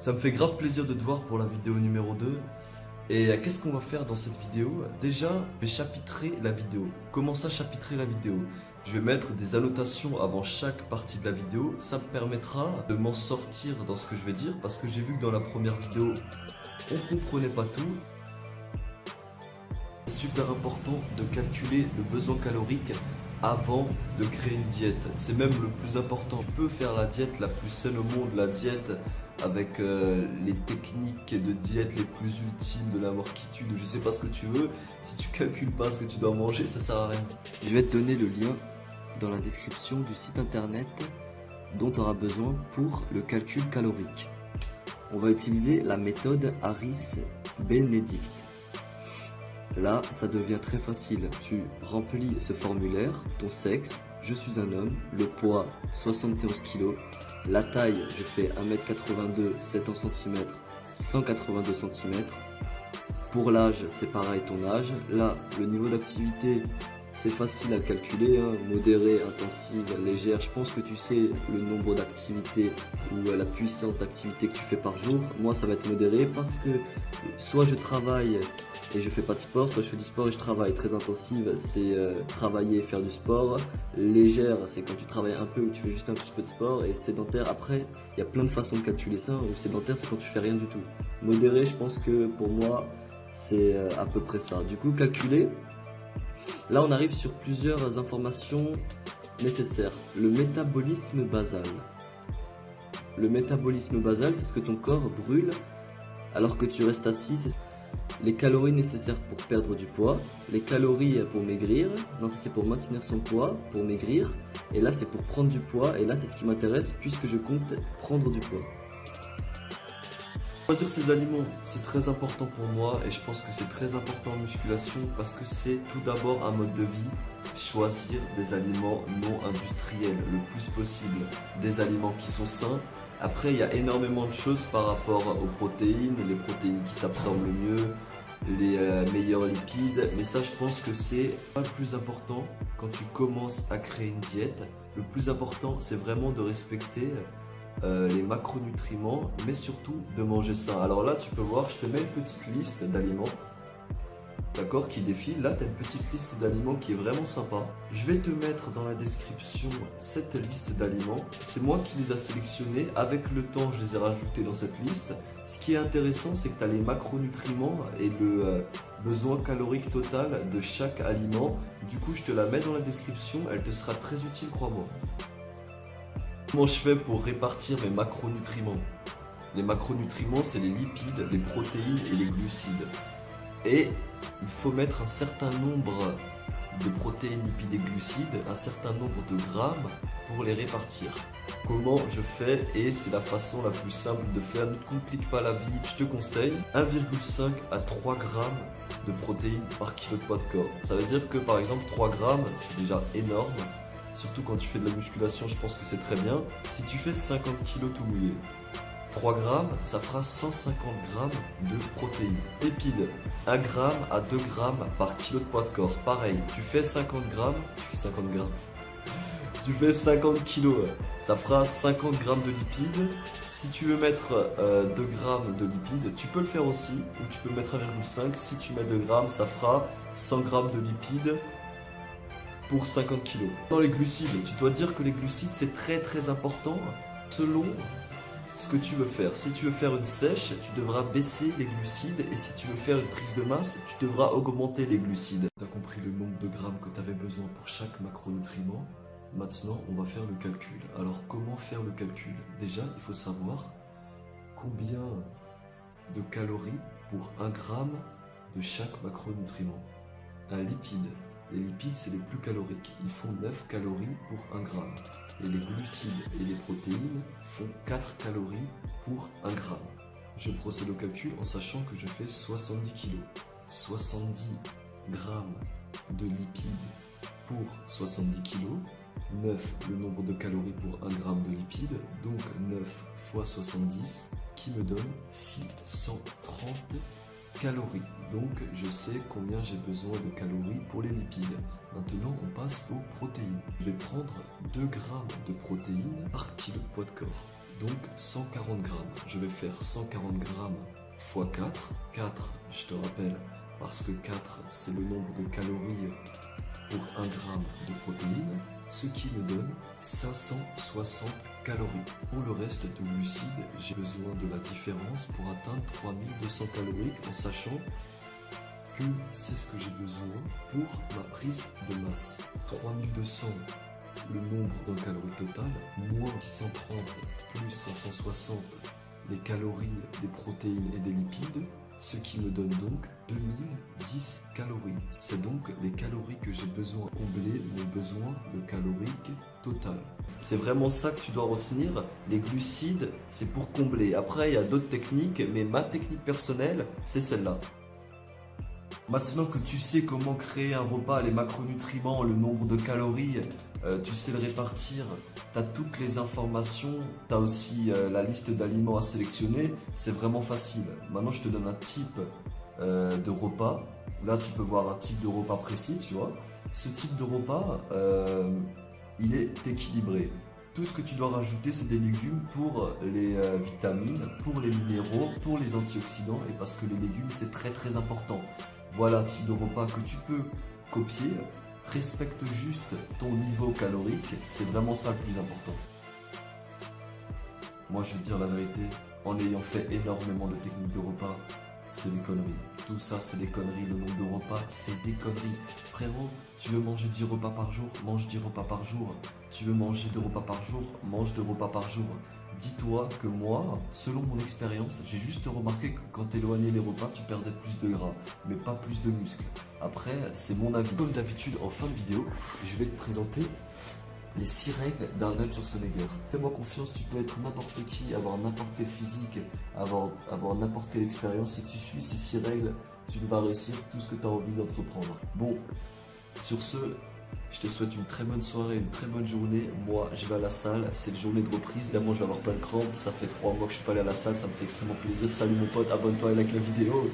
Ça me fait grave plaisir de te voir pour la vidéo numéro 2. Et qu'est-ce qu'on va faire dans cette vidéo? Déjà, je vais chapitrer la vidéo. Comment ça, chapitrer la vidéo? Je vais mettre des annotations avant chaque partie de la vidéo. Ça me permettra de m'en sortir dans ce que je vais dire, parce que j'ai vu que dans la première vidéo, on comprenait pas tout. C'est super important de calculer le besoin calorique avant de créer une diète. C'est même le plus important. Tu peux faire la diète la plus saine au monde, la diète avec les techniques de diète les plus ultimes de la morquitude, je sais pas ce que tu veux. Si tu calcules pas ce que tu dois manger, ça sert à rien. Je vais te donner le lien dans la description du site internet dont tu auras besoin pour le calorique. On va utiliser la méthode Harris-Benedict. Là, ça devient très facile. Tu remplis ce formulaire, ton sexe, je suis un homme, le poids 71 kg, la taille, je fais 1m82, 7 en centimètres, 182 cm. Pour l'âge, c'est pareil, ton âge. Là, le niveau d'activité, c'est facile à calculer, hein. Modérée, intensive, légère. Je pense que tu sais le nombre d'activités ou la puissance d'activité que tu fais par jour. Moi, ça va être modéré parce que soit je travaille et je fais pas de sport, soit je fais du sport et je travaille. Très intensive, c'est travailler et faire du sport. Légère, c'est quand tu travailles un peu ou tu fais juste un petit peu de sport. Et sédentaire, après, il y a plein de façons de calculer ça. Ou sédentaire, c'est quand tu fais rien du tout. Modéré, je pense que pour moi, c'est à peu près ça. Du coup, calculer. Là, on arrive sur plusieurs informations nécessaires. Le métabolisme basal. Le métabolisme basal, c'est ce que ton corps brûle alors que tu restes assis. C'est les calories nécessaires pour perdre du poids, les calories pour maigrir. Non, ça c'est pour maintenir son poids, pour maigrir. Et là, c'est pour prendre du poids. Et là, c'est ce qui m'intéresse puisque je compte prendre du poids. Choisir ses aliments, c'est très important pour moi et je pense que c'est très important en musculation parce que c'est tout d'abord un mode de vie. Choisir des aliments non industriels le plus possible, des aliments qui sont sains. Après, il y a énormément de choses par rapport aux protéines, les protéines qui s'absorbent le mieux, les meilleurs lipides. Mais ça, je pense que c'est pas le plus important quand tu commences à créer une diète. Le plus important, c'est vraiment de respecter les macronutriments, mais surtout de manger sain. Alors là, tu peux voir, je te mets une petite liste d'aliments, d'accord, qui défile. Là, tu as une petite liste d'aliments qui est vraiment sympa. Je vais te mettre dans la description cette liste d'aliments. C'est moi qui les ai sélectionnés. Avec le temps, je les ai rajoutés dans cette liste. Ce qui est intéressant, c'est que tu as les macronutriments et le besoin calorique total de chaque aliment. Du coup, je te la mets dans la description. Elle te sera très utile, crois-moi. Comment je fais pour répartir mes macronutriments? Les macronutriments, c'est les lipides, les protéines et les glucides. Et il faut mettre un certain nombre de protéines, lipides et glucides, un certain nombre de grammes pour les répartir. Comment je fais? Et c'est la façon la plus simple de faire, ne te complique pas la vie. Je te conseille 1,5 à 3 grammes de protéines par kilo de poids de corps. Ça veut dire que par exemple 3 grammes, c'est déjà énorme. Surtout quand tu fais de la musculation, je pense que c'est très bien. Si tu fais 50 kg tout mouillé, 3 grammes, ça fera 150 grammes de protéines. Lipides, 1 gramme à 2 grammes par kilo de poids de corps. Pareil, tu fais 50 grammes, tu fais 50 kilos, ça fera 50 grammes de lipides. Si tu veux mettre 2 grammes de lipides, tu peux le faire aussi, ou tu peux mettre 1,5. Si tu mets 2 grammes, ça fera 100 grammes de lipides pour 50 kg. Dans les glucides, tu dois dire que les glucides c'est très important selon ce que tu veux faire. Si tu veux faire une sèche, tu devras baisser les glucides, et si tu veux faire une prise de masse, tu devras augmenter les glucides. Tu as compris le nombre de grammes que tu avais besoin pour chaque macronutriment. Maintenant, on va faire le calcul. Alors, comment faire le calcul? Déjà, il faut savoir combien de calories pour 1 gramme de chaque macronutriment. Un lipide. Les lipides, c'est les plus caloriques. Ils font 9 calories pour 1 gramme. Et les glucides et les protéines font 4 calories pour 1 gramme. Je procède au calcul en sachant que je fais 70 kg. 70 grammes de lipides pour 70 kg. 9, le nombre de calories pour 1 gramme de lipides. Donc 9 fois 70 qui me donne 630 calories. Donc je sais combien j'ai besoin de calories pour les lipides. Maintenant on passe aux protéines. Je vais prendre 2 grammes de protéines par kilo de poids de corps. Donc 140 grammes. Je vais faire 140 grammes fois 4. 4, je te rappelle, parce que 4, c'est le nombre de calories pour 1 gramme de protéines, ce qui me donne 560 calories. Pour le reste de glucides, j'ai besoin de la différence pour atteindre 3200 calories en sachant que c'est ce que j'ai besoin pour ma prise de masse. 3200, le nombre de calories totales, moins 630 plus 560, les calories des protéines et des lipides, ce qui me donne donc 2010 calories. C'est donc les calories que j'ai besoin de combler mon besoin de calorique total. C'est vraiment ça que tu dois retenir. Les glucides, c'est pour combler. Après, il y a d'autres techniques, mais ma technique personnelle, c'est celle-là. Maintenant que tu sais comment créer un repas, les macronutriments, le nombre de calories, tu sais le répartir, tu as toutes les informations, tu as aussi la liste d'aliments à sélectionner, c'est vraiment facile. Maintenant je te donne un type de repas, là tu peux voir un type de repas précis, tu vois. Ce type de repas, il est équilibré. Tout ce que tu dois rajouter, c'est des légumes pour les vitamines, pour les minéraux, pour les antioxydants, et parce que les légumes c'est très très important. Voilà un type de repas que tu peux copier. Respecte juste ton niveau calorique, c'est vraiment ça le plus important. Moi je vais te dire la vérité, en ayant fait énormément de techniques de repas, c'est des conneries. Tout ça c'est des conneries, le nombre de repas c'est des conneries. Frérot, tu veux manger 10 repas par jour, mange 10 repas par jour. Tu veux manger 2 repas par jour, mange 2 repas par jour. Dis-toi que moi, selon mon expérience, j'ai juste remarqué que quand tu éloignais les repas, tu perdais plus de gras, mais pas plus de muscles. Après, c'est mon avis. Comme d'habitude, en fin de vidéo, je vais te présenter les 6 règles d'Arnold Schwarzenegger. Fais-moi confiance, tu peux être n'importe qui, avoir n'importe quel physique, avoir n'importe quelle expérience. Si tu suis ces 6 règles, tu vas réussir tout ce que tu as envie d'entreprendre. Bon, sur ce, je te souhaite une très bonne soirée, une très bonne journée. Moi, je vais à la salle, c'est la journée de reprise. Évidemment, je vais avoir plein de crampes. Ça fait 3 mois que je suis pas allé à la salle, ça me fait extrêmement plaisir. Salut mon pote, abonne-toi et like la vidéo.